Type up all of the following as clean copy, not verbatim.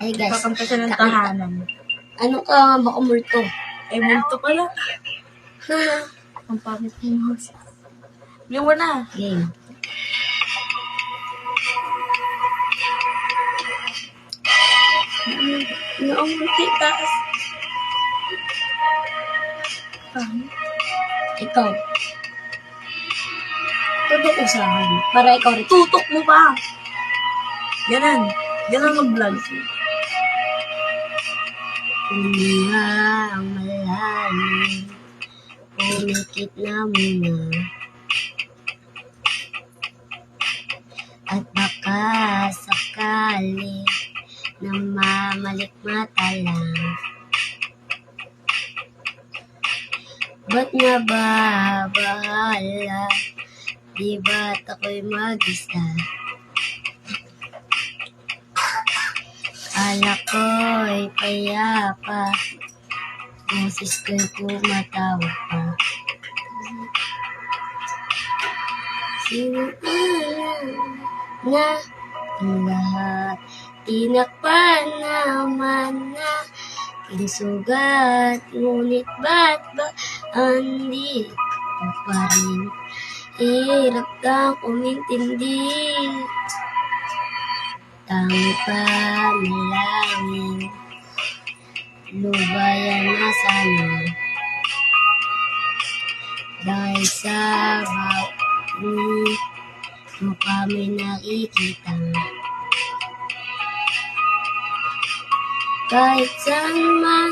Ay guys, Kakanta siya ng tahanan. ano ka, baka multo. Ay, multo pala. Ang pangit mo. Yung mo na. Game. Naunti taas. Ikaw. Tutok ko sa akin. Para ikaw rin. Tutok mo pa. Ganon. Ganon mag-vlog. Huminga ang malalim. Pumikit na muna. At baka sakali na mamalikmata lang. Ba't nga ba bahala? Di ba't ako'y mag-isa? Kala ko'y payapa, boses ko'y tumatawa pa. Sinaalam na ang lahat, tinakpan naman na kinsugat, ngunit ba't ba hindi ko pa rin hirap kang umintindi? Tangi pa nalangin, lubayan na sana. Dahil sa bawat mo kami nakikita. Kahit saan man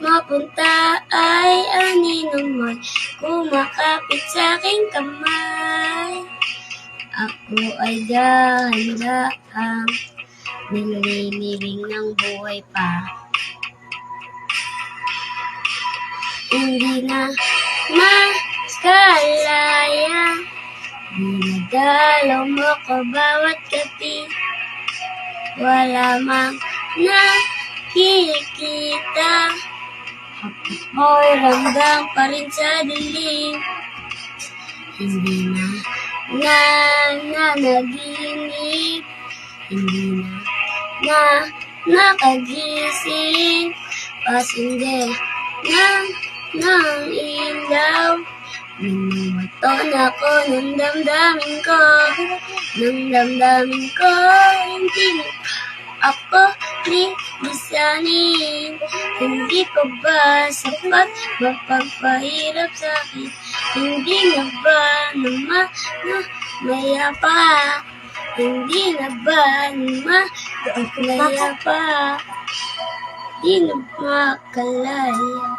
mapunta ay anino man kumakapit sa aking kamay. Ako ay dahan-dahang nililibing ng buhay pa. Hindi na maskalaya, dinadalaw mo ko bawat gabi. Wala mang nakikita, ako'y ramdam pa rin sa dilim. Hindi na nanaginip, hindi na nakagising, pasindi ng ilaw. Minumaton ako ng damdamin ko, hindi mo ako lilisanin. Hindi ko ba sapat mapagpahirap sa akin? Hindi na ba maya pa? Hindi na ba maya pa? Di na makalaya,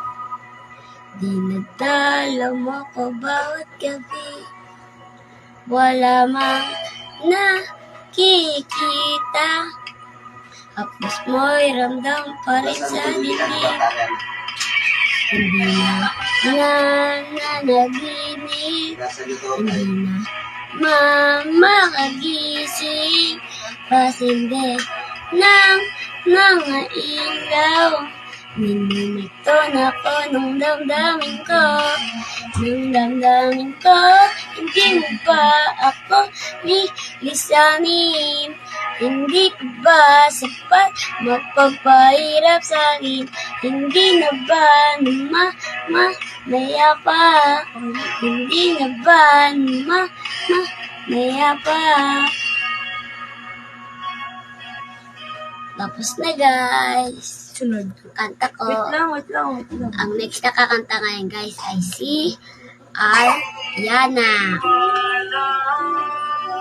dinadala mo ko bawat gabi. Wala mang nakikita, hapos mo'y ramdam pa rin sa dibdib. Hindi na nanaginip, hindi na makagising, pasindi ng mga ilaw. Minumiton ako nung damdamin ko, hindi mo ba ako lilisanin? Hindi ko ba sapat mapagpahirap sa akin? Hindi na ba maya pa? Hindi na ba maya pa? Tapos na guys. Sunod. Kanta ko. Wait lang. Ang next na kakanta ngayon guys ay si Ariana.